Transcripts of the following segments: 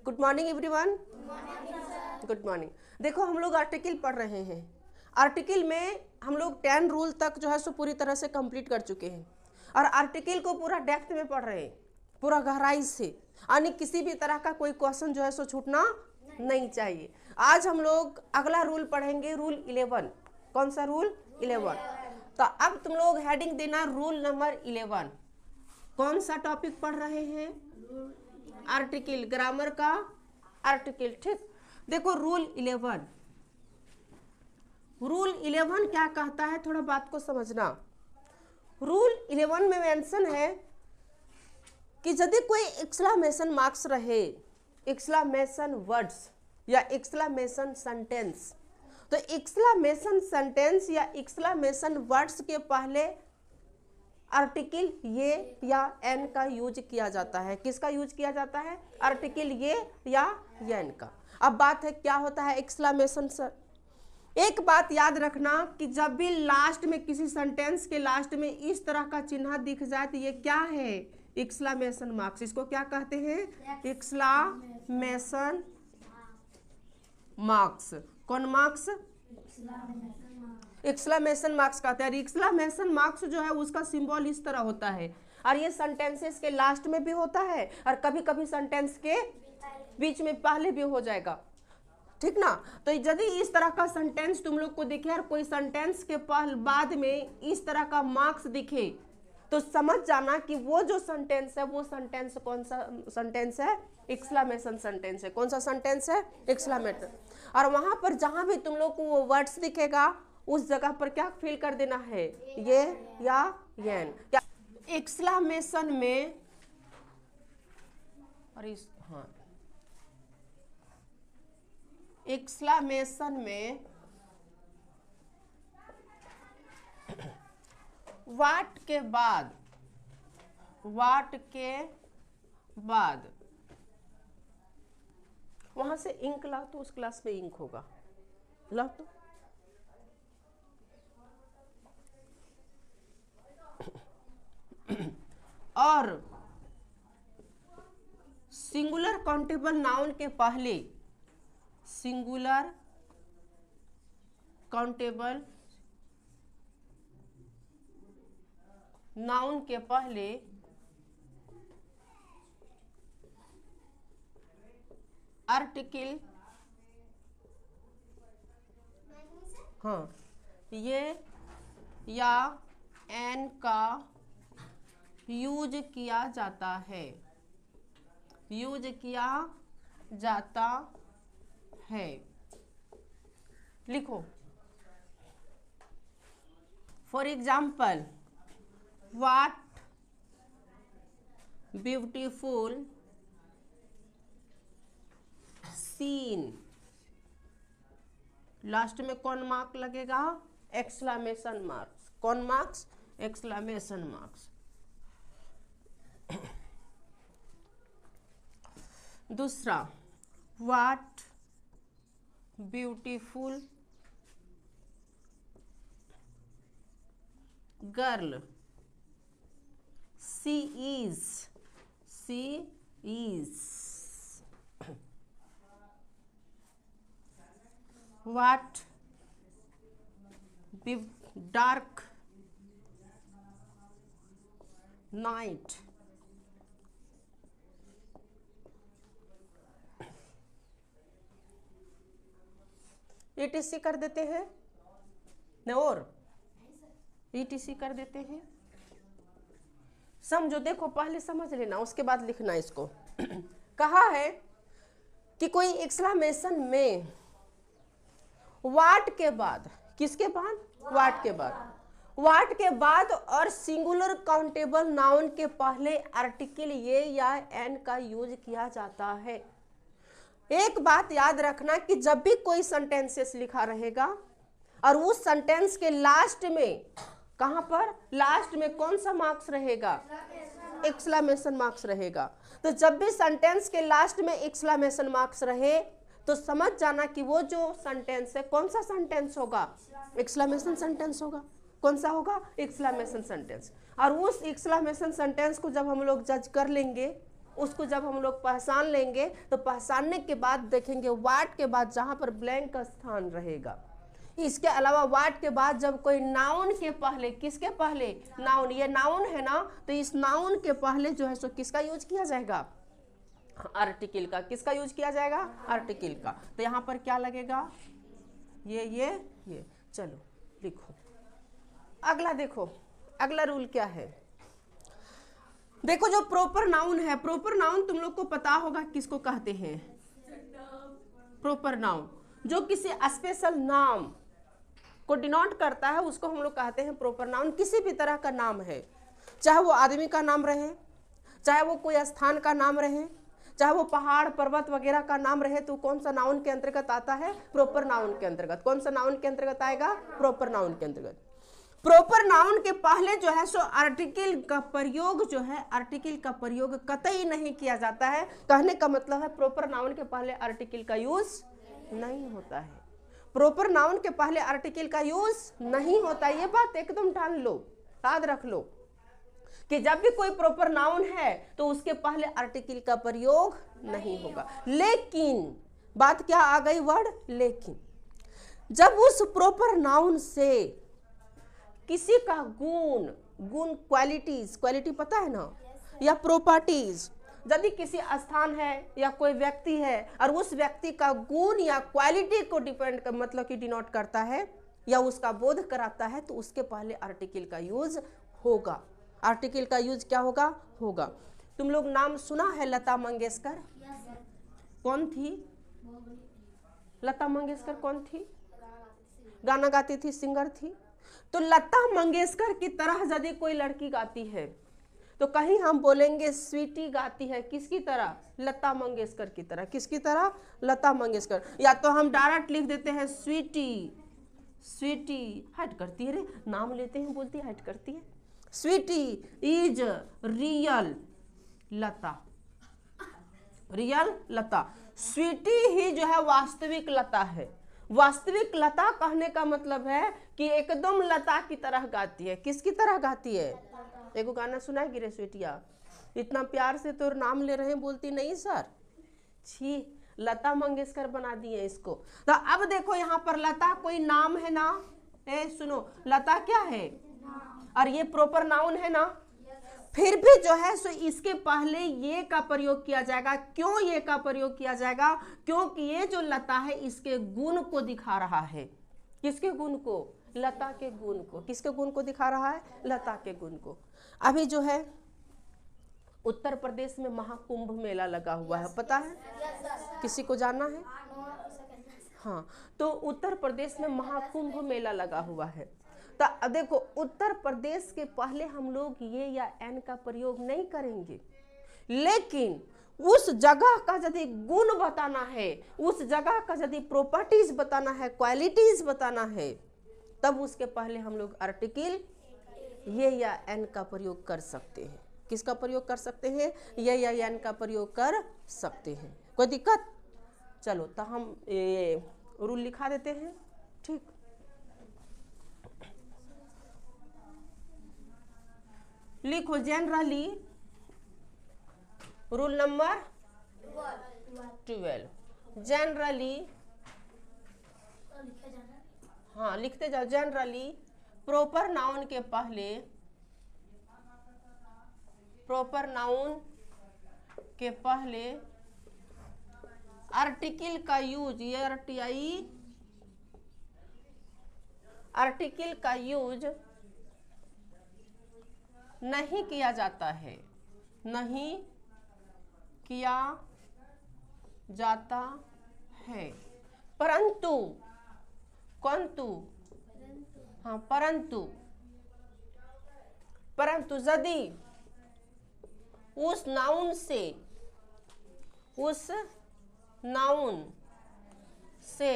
Good morning everyone. Good morning. देखो हम लोग आर्टिकल पढ़ रहे हैं। आर्टिकल में हम लोग 10 रूल तक जो है सो पूरी तरह से कंप्लीट कर चुके हैं और आर्टिकल को पूरा डेप्थ में पढ़ रहे हैं, पूरा गहराई से, यानी किसी भी तरह का कोई क्वेश्चन जो है सो छूटना नहीं चाहिए। आज हम लोग अगला रूल पढ़ेंगे, रूल 11। कौन सा रूल? 11। तो अब तुम लोग हेडिंग देना रूल नंबर 11। कौन सा टॉपिक पढ़ रहे हैं? आर्टिकल, ग्रामर का आर्टिकल। ठीक, देखो रूल 11। रूल 11 क्या कहता है, थोड़ा बात को समझना। रूल 11 में मेंशन है कि यदि कोई एक्सक्लेमेशन मार्क्स रहे, एक्सक्लेमेशन वर्ड्स या एक्सक्लेमेशन सेंटेंस, तो एक्सक्लेमेशन सेंटेंस या एक्सक्लेमेशन वर्ड्स के पहले आर्टिकल ये या एन का यूज किया जाता है। किसका यूज किया जाता है? आर्टिकल ये या एन का। अब बात है क्या होता है एक्सक्लेमेशन सर। एक बात याद रखना कि जब भी लास्ट में किसी सेंटेंस के लास्ट में इस तरह का चिन्ह दिख जाए तो ये क्या है? Exclamation marks. इसको क्या कहते हैं? Exclamation marks. कौन मार्क्स? एक्सक्लेमेशन मार्क्स कहते हैं। एक्सक्लेमेशन मार्क्स जो है उसका सिंबल इस तरह होता है और ये सेंटेंसेस के लास्ट में भी होता है और कभी कभी सेंटेंस के बीच में पहले भी हो जाएगा। ठीक ना? तो यदि इस तरह का सेंटेंस तुम लोग को दिखे और कोई सेंटेंस के बाद में इस तरह का मार्क्स दिखे तो समझ जाना कि वो जो सेंटेंस है वो सेंटेंस कौन सा सेंटेंस है? एक्सक्लेमेशन सेंटेंस है। कौन सा सेंटेंस है? एक्सक्लेमेशन। और वहां पर जहां भी तुम लोग को वो वर्ड्स दिखेगा उस जगह पर क्या फिल कर देना है? ये या एन। क्या एक्सक्लेमेशन में और इस हाँ एक्सक्लेमेशन में वाट के बाद वहां से इंक लाओ तो उस क्लास में इंक होगा। लाओ तो और सिंगुलर काउंटेबल नाउन के पहले, सिंगुलर काउंटेबल नाउन के पहले आर्टिकल, हाँ, ये या एन का यूज किया जाता है। यूज किया जाता है। लिखो for example, what beautiful scene. Last में कौन मार्क लगेगा? Exclamation marks. कौन मार्क्स? Exclamation marks. दूसरा, what beautiful girl she is. She is. What dark night ETC कर देते हैं न, और ETC कर देते हैं। समझो, देखो पहले समझ लेना उसके बाद लिखना इसको। कहा है कि कोई एक्सक्लेमेशन में वाट के बाद, किसके बाद? वाट के बाद। वाट के बाद और सिंगुलर काउंटेबल नाउन के पहले आर्टिकल ये या एन का यूज किया जाता है। एक बात याद रखना कि जब भी कोई सेंटेंसेस लिखा रहेगा और उस सेंटेंस के लास्ट में, कहां पर? लास्ट में कौन सा मार्क्स रहेगा? एक्सक्लेमेशन मार्क्स रहेगा। तो जब भी सेंटेंस के लास्ट में एक्सक्लेमेशन मार्क्स रहे तो समझ जाना कि वो जो सेंटेंस है कौन सा सेंटेंस होगा? एक्सक्लेमेशन सेंटेंस होगा। कौन सा होगा? Exclamation sentence. और उस एक्सक्लेमेशन सेंटेंस को जब हम लोग जज कर लेंगे उसको जब हम लोग पहचान लेंगे तो पहचानने के बाद देखेंगे व्हाट के बाद जहां पर ब्लैंक का स्थान रहेगा। इसके अलावा व्हाट के बाद जब कोई नाउन के पहले, किसके पहले, नाउन, ये नाउन है ना, तो इस नाउन के पहले जो है सो किसका यूज किया जाएगा, आर्टिकल का। किसका यूज किया जाएगा, आर्टिकल का। तो यहाँ पर क्या लगेगा, ये। चलो लिखो अगला। देखो अगला रूल क्या है। देखो जो प्रॉपर नाउन है, प्रॉपर नाउन तुम लोग को पता होगा किसको कहते हैं। प्रॉपर नाउन जो किसी स्पेशल नाम को डिनोट करता है उसको हम लोग कहते हैं प्रॉपर नाउन। किसी भी तरह का नाम है, चाहे वो आदमी का नाम रहे, चाहे वो कोई स्थान का नाम रहे, चाहे वो पहाड़ पर्वत वगैरह का नाम रहे, तो कौन सा नाउन के अंतर्गत आता है, प्रॉपर नाउन के अंतर्गत। कौन सा नाउन के अंतर्गत आएगा, प्रॉपर नाउन के अंतर्गत। प्रॉपर नाउन के पहले जो है सो आर्टिकल का प्रयोग जो है, आर्टिकल का प्रयोग कतई नहीं किया जाता है। कहने का मतलब है प्रॉपर नाउन के पहले आर्टिकल का यूज नहीं होता है। प्रॉपर नाउन के पहले आर्टिकल का यूज नहीं होता। ये बात एकदम ठान लो, याद रख लो कि जब भी कोई प्रॉपर नाउन है तो उसके पहले आर्टिकल का प्रयोग नहीं होगा। लेकिन बात क्या आ गई, वर्ड लेकिन। जब उस प्रॉपर नाउन से किसी का गुण क्वालिटीज, क्वालिटी पता है ना, या प्रॉपर्टीज, यदि किसी स्थान है या कोई व्यक्ति है और उस व्यक्ति का गुण या क्वालिटी को डिपेंड कर, मतलब कि डिनोट करता है या उसका बोध कराता है, तो उसके पहले आर्टिकल का यूज होगा। आर्टिकल का यूज क्या होगा। तुम लोग नाम सुना है लता मंगेशकर? कौन थी लता मंगेशकर? कौन थी? गाना गाती थी, सिंगर थी। तो लता मंगेशकर की तरह यदि कोई लड़की गाती है तो कहीं हम बोलेंगे स्वीटी गाती है, किसकी तरह, लता मंगेशकर की तरह। किसकी तरह, लता मंगेशकर। या तो हम डायरेक्ट लिख देते हैं स्वीटी, स्वीटी हट करती है रे, नाम लेते हैं बोलती है हट करती है। Sweety is real Lata, real Lata. Sweety ही जो है वास्तविक लता है। वास्तविक लता कहने का मतलब है कि एकदम लता की तरह गाती है। किसकी तरह गाती है? एगो गाना सुना है गिरे स्वीटिया, इतना प्यार से तो नाम ले रहे हैं, बोलती नहीं सर, छी, लता मंगेशकर बना दिए इसको। तो अब देखो यहाँ पर लता कोई नाम है ना, सुनो, लता क्या है, और ये प्रॉपर नाउन है ना। फिर भी जो है सो इसके पहले ये का प्रयोग किया जाएगा। क्यों ये का प्रयोग किया जाएगा? क्योंकि ये जो लता है इसके गुण को दिखा रहा है। किसके गुण को? लता के गुण को। किसके गुण को दिखा रहा है? लता के गुण को। अभी जो है उत्तर प्रदेश में महाकुंभ मेला लगा हुआ है, पता है? किसी को जानना है? हाँ, तो उत्तर प्रदेश में महाकुंभ मेला लगा हुआ है। तो देखो उत्तर प्रदेश के पहले हम लोग ये या एन का प्रयोग नहीं करेंगे, लेकिन उस जगह का यदि गुण बताना है, उस जगह का यदि प्रॉपर्टीज बताना है, क्वालिटीज बताना है, तब उसके पहले हम लोग आर्टिकल ये या एन का प्रयोग कर सकते हैं। किसका प्रयोग कर सकते हैं? ये या एन का प्रयोग कर सकते हैं। कोई दिक्कत? चलो तो हम ये रूल लिखा देते हैं, ठीक। लिखो जनरली रूल नंबर 12। जनरली, हाँ लिखते जाओ। जनरली प्रॉपर नाउन के पहले, प्रॉपर नाउन के पहले आर्टिकल का यूज, ये आर्टिकल का यूज नहीं किया जाता है, नहीं किया जाता है। परंतु, हाँ परंतु यदि उस नाउन से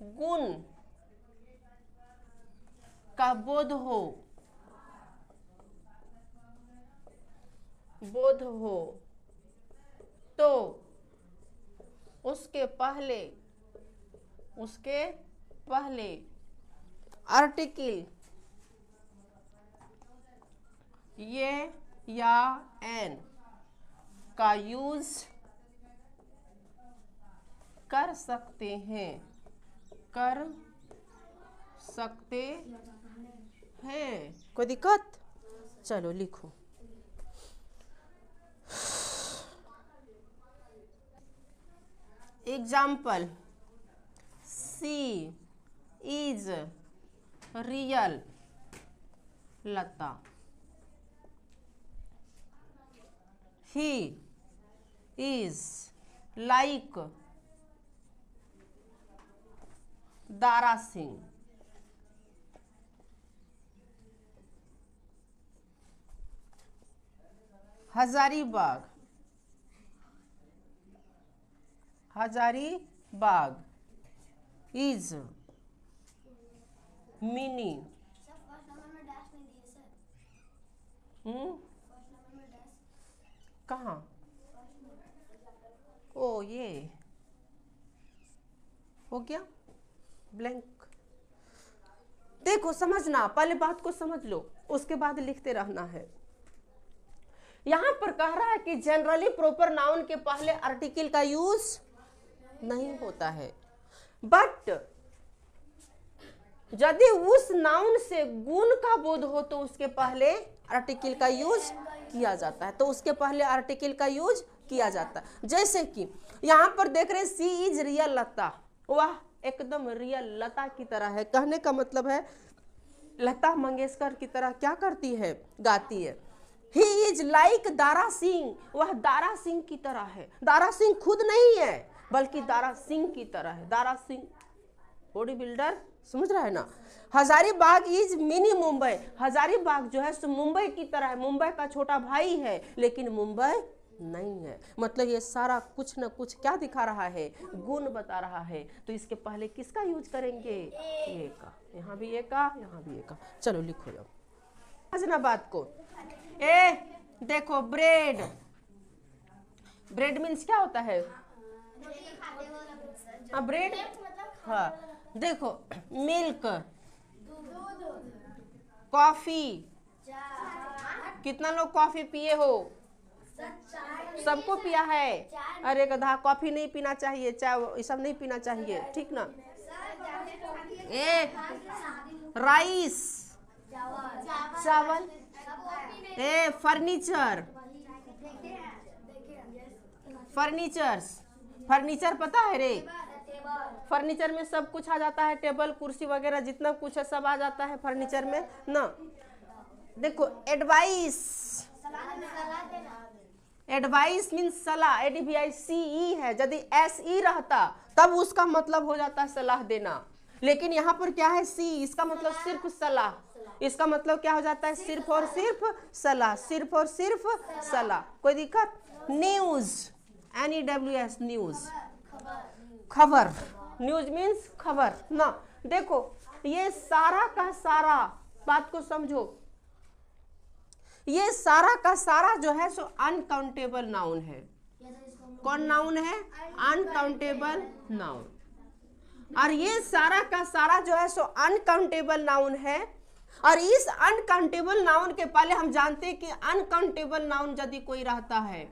गुण का बोध हो तो उसके पहले आर्टिकल ये या एन का यूज कर सकते हैं, कर सकते हैं। कोई दिक्कत? चलो लिखो। Example, she is real Lata, he is like Dara Singh, Hazaribagh, Hazaribagh is mini, कहाँ? ओ ये हो गया ब्लैंक। देखो समझना, पहले बात को समझ लो, उसके बाद लिखते रहना है। यहां पर कह रहा है कि जनरली प्रॉपर नाउन के पहले आर्टिकल का यूज नहीं होता है, बट यदि उस नाउन से गुण का बोध हो तो उसके पहले आर्टिकल का यूज किया जाता है, तो उसके पहले आर्टिकल का यूज किया जाता है। जैसे कि यहाँ पर देख रहे हैं सी इज रियल लता, वह एकदम रियल लता की तरह है। कहने का मतलब है लता मंगेशकर की तरह क्या करती है, गाती है। ही इज लाइक दारा सिंह, वह दारा सिंह की तरह है। दारा सिंह खुद नहीं है बल्कि दारा सिंह की तरह है। दारा सिंह बॉडी बिल्डर, समझ रहा है ना। हजारीबाग इज मिनी मुंबई, हजारीबाग जो है सो मुंबई की तरह है, मुंबई का छोटा भाई है, लेकिन मुंबई नहीं है। मतलब ये सारा कुछ न कुछ क्या दिखा रहा है, गुण बता रहा है। तो इसके पहले किसका यूज करेंगे, ए का। यहाँ भी ए का, यहाँ भी ए का। चलो लिखो अब, समझना बात को। ए देखो, ब्रेड, ब्रेड मीन्स क्या होता है, हाँ ब्रेड, हाँ देखो मिल्क, कॉफी, कितना लोग कॉफी पिए हो, सबको पिया है। अरे गधा, कॉफी नहीं पीना चाहिए, चाय ये सब नहीं पीना चाहिए, ठीक ना। ए राइस, चावल। ए फर्नीचर, फर्नीचर्स, फर्नीचर पता है रे, फर्नीचर में सब कुछ आ जाता है, टेबल कुर्सी वगैरह जितना कुछ है सब आ जाता है फर्नीचर में ना। देखो एडवाइस, एडवाइस मीन्स सलाह, ADVICE है। यदि SE रहता तब उसका मतलब हो जाता है सलाह देना, लेकिन यहाँ पर क्या है C, इसका मतलब सिर्फ सलाह। इसका मतलब क्या हो जाता है, सिर्फ और सिर्फ सलाह, सिर्फ और सिर्फ सलाह। कोई दिक्कत? न्यूज, NEWS, न्यूज, खबर। न्यूज मीन्स खबर ना। देखो ये सारा का सारा, बात को समझो, ये सारा का सारा जो है सो अनकाउंटेबल नाउन है। कौन नाउन है, अनकाउंटेबल नाउन। और ये सारा का सारा जो है सो अनकाउंटेबल नाउन है। और इस अनकाउंटेबल नाउन के पहले हम जानते हैं कि अनकाउंटेबल नाउन यदि कोई रहता है,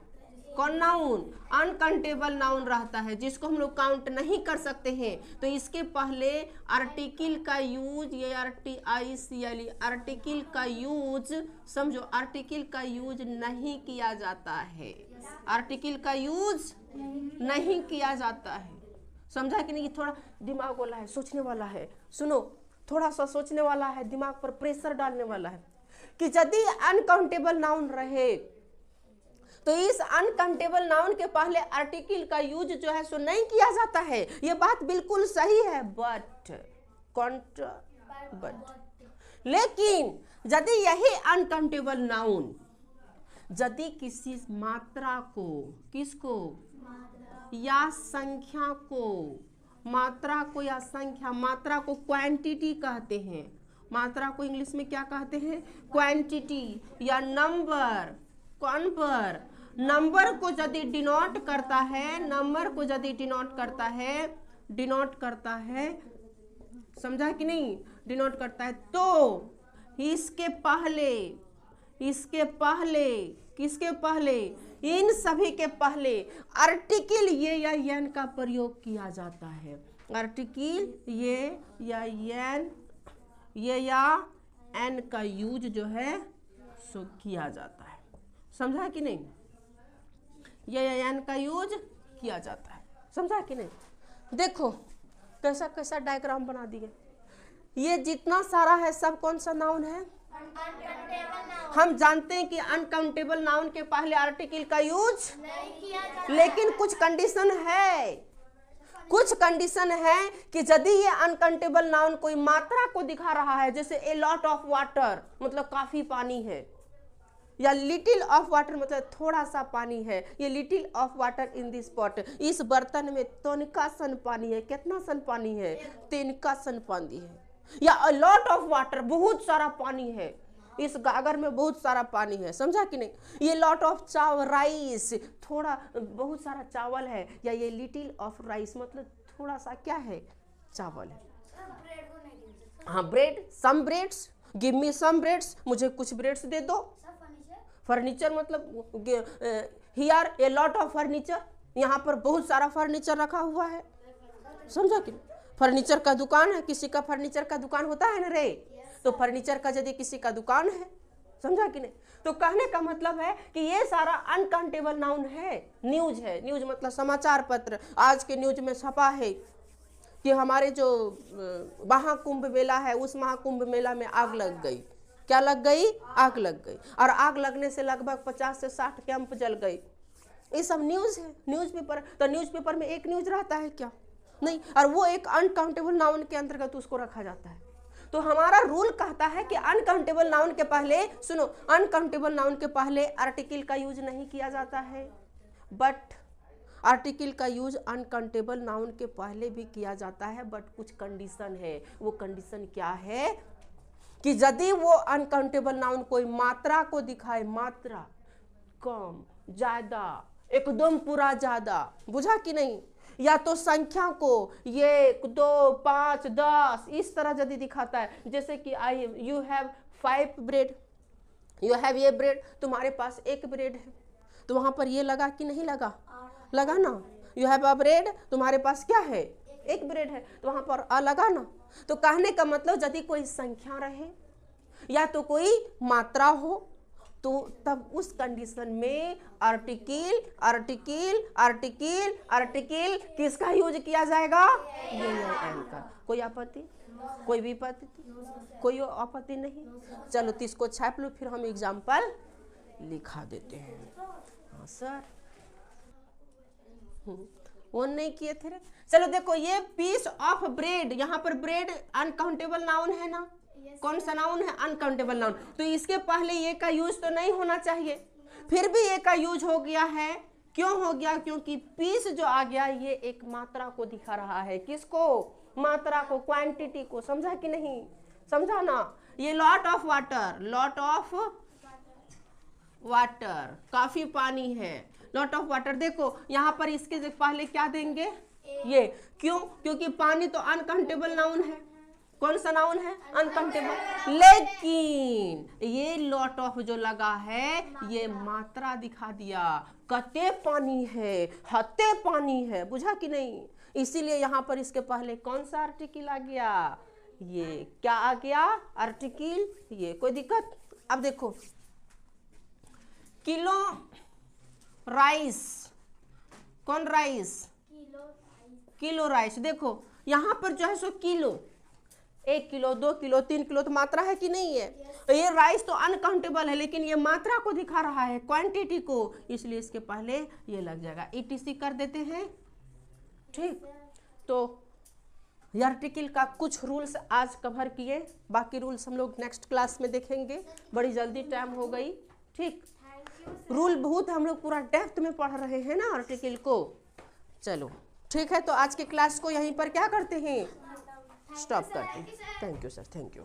कौन नाउन, अनकाउंटेबल नाउन रहता है जिसको हम लोग काउंट नहीं कर सकते हैं, तो इसके पहले आर्टिकल का यूज, ये ARTICLE, आर्टिकल का यूज समझो, आर्टिकल का यूज नहीं किया जाता है, आर्टिकल का यूज नहीं किया जाता है। समझा कि नहीं? थोड़ा दिमाग वाला है, सोचने वाला है, सुनो थोड़ा सा सोचने वाला है, दिमाग पर प्रेशर डालने वाला है कि यदि अनकाउंटेबल नाउन रहे तो इस अनकाउंटेबल नाउन के पहले आर्टिकल का यूज जो है सो नहीं किया जाता है। ये बात बिल्कुल सही है, बट लेकिन यदि यही अनकाउंटेबल नाउन यदि किसी मात्रा को, किसको, या संख्या को, मात्रा को या संख्या, मात्रा को क्वांटिटी कहते हैं, मात्रा को इंग्लिश में क्या कहते हैं, क्वांटिटी, या नंबर, कौन पर, नंबर को यदि डिनोट करता है, नंबर को यदि डिनोट करता है, डिनोट करता है, समझा कि नहीं, डिनोट करता है, तो इसके पहले, इसके पहले, किसके पहले, इन सभी के पहले आर्टिकल ये या यन का प्रयोग किया जाता है। आर्टिकल ये या यन, ये या एन का यूज जो है सो किया जाता है। समझा कि नहीं? ये या एन का यूज किया जाता है। समझा कि नहीं? देखो कैसा कैसा डायग्राम बना दिए। ये जितना सारा है सब कौन सा नाउन है? हम जानते हैं कि अनकाउंटेबल नाउन के पहले आर्टिकल का यूज नहीं किया जाता, लेकिन कुछ कंडीशन है, कुछ कंडीशन है कि यदि ये अनकाउंटेबल नाउन कोई मात्रा को दिखा रहा है, जैसे ए लॉट ऑफ वाटर मतलब काफी पानी है, या लिटिल ऑफ वाटर मतलब थोड़ा सा पानी है, ये little of water in this pot, इस बर्तन में तनिका सन पानी है। कितना सन पानी है? तिनका सन पानी है। या अ लॉट ऑफ वाटर बहुत सारा पानी है, इस गागर में बहुत सारा पानी है। समझा कि नहीं? ये लॉट ऑफ चावल राइस थोड़ा बहुत सारा चावल है, या ये लिटिल ऑफ राइस मतलब थोड़ा सा क्या है? चावल है। हाँ ब्रेड, सम ब्रेड्स, गिव मी सम ब्रेड्स, मुझे कुछ ब्रेड्स दे दो। फर्नीचर मतलब here a lot of furniture, यहाँ पर बहुत सारा फर्नीचर रखा हुआ है। समझा कि फर्नीचर का दुकान है, किसी का फर्नीचर का दुकान होता है ना रे, तो फर्नीचर का यदि किसी का दुकान है। समझा कि नहीं? तो कहने का मतलब है कि ये सारा अनकाउंटेबल नाउन है। न्यूज है, न्यूज मतलब समाचार पत्र। आज के न्यूज में छपा है कि हमारे जो महाकुंभ मेला है, उस महाकुंभ मेला में आग लग गई। क्या लग गई? आग लग गई, और आग लगने से लगभग 50 से 60 कैंप जल गए। ये सब न्यूज है, न्यूज़पेपर। तो न्यूज़पेपर में एक न्यूज रहता है क्या? नहीं, और वो एक अनकाउंटेबल नाउन के अंतर्गत उसको रखा जाता है। तो हमारा रूल कहता है कि अनकाउंटेबल नाउन के पहले, सुनो, अनकाउंटेबल नाउन के पहले आर्टिकल का यूज नहीं किया जाता है, बट आर्टिकल का यूज अनकाउंटेबल नाउन के पहले भी किया जाता है, बट कुछ कंडीशन है। वो कंडीशन क्या है? कि यदि वो अनकाउंटेबल नाउन कोई मात्रा को दिखाए, मात्रा, कम, ज्यादा, एकदम पूरा ज्यादा, बुझा कि नहीं? या तो संख्या को 1, 2, 5, 10 इस तरह यदि दिखाता है, जैसे कि I you have 5 bread, you have ये ब्रेड, तुम्हारे पास 1 ब्रेड है, तो वहां पर ये लगा कि नहीं लगा? लगा ना। यू हैव अ ब्रेड, तुम्हारे पास क्या है? 1 ब्रेड है, तो वहां पर आ लगा ना। तो कहने का मतलब यदि कोई संख्या रहे या तो कोई मात्रा हो, तो तब उस कंडीशन में आर्टिकल आर्टिकल आर्टिकल आर्टिकल किसका यूज किया जाएगा? ये एन का। कोई आपत्ति? कोई विपत्ति? कोई आपत्ति नहीं? चलो तो इसको छाप लो, फिर हम एग्जाम्पल लिखा देते हैं। हाँ सर, वो नहीं किए थे। चलो देखो, ये पीस ऑफ ब्रेड, यहाँ पर ब्रेड अनकाउंटेबल नाउन है ना? कौन सा नाउन है? Uncountable noun. तो इसके पहले ये का यूज तो नहीं होना चाहिए, फिर भी ये का यूज हो गया है। क्यों हो गया? क्योंकि पीस जो आ गया ये एक मात्रा को दिखा रहा है। किसको? मात्रा को, क्वांटिटी को। समझा कि नहीं? समझा ना? ये lot of water, lot of water, काफी पानी है, लॉट ऑफ वाटर। देखो यहाँ पर इसके पहले क्या देंगे? ये। क्यों? क्योंकि पानी तो अनकाउंटेबल नाउन है। कौन सा नाउन है? अनकाउंटेबल। लेकिन ये लॉट ऑफ जो लगा है ये मात्रा दिखा दिया, कते पानी है, हते पानी है। बुझा कि नहीं? इसीलिए यहाँ पर इसके पहले कौन सा आर्टिकल आ गया? ये क्या आ गया? आर्टिकल। ये कोई दिक्कत? अब देखो, किलो राइस, कौन राइस? Kilo rice. देखो यहाँ पर जो है सो किलो, 1 किलो, 2 किलो, 3 किलो, तो मात्रा है कि नहीं है? ये राइस तो अनकाउंटेबल है, लेकिन ये मात्रा को दिखा रहा है, क्वांटिटी को, इसलिए इसके पहले ये लग जाएगा। ETC कर देते हैं। ठीक, तो ये आर्टिकल का कुछ रूल्स आज कवर किए, बाकी रूल्स हम लोग नेक्स्ट क्लास में देखेंगे। बड़ी जल्दी टाइम हो गई। ठीक, रूल बहुत हम लोग पूरा डेप्थ में पढ़ रहे हैं ना आर्टिकल को। चलो ठीक है, तो आज के क्लास को यहीं पर क्या करते हैं? स्टॉप करते हैं। Thank you sir, thank you.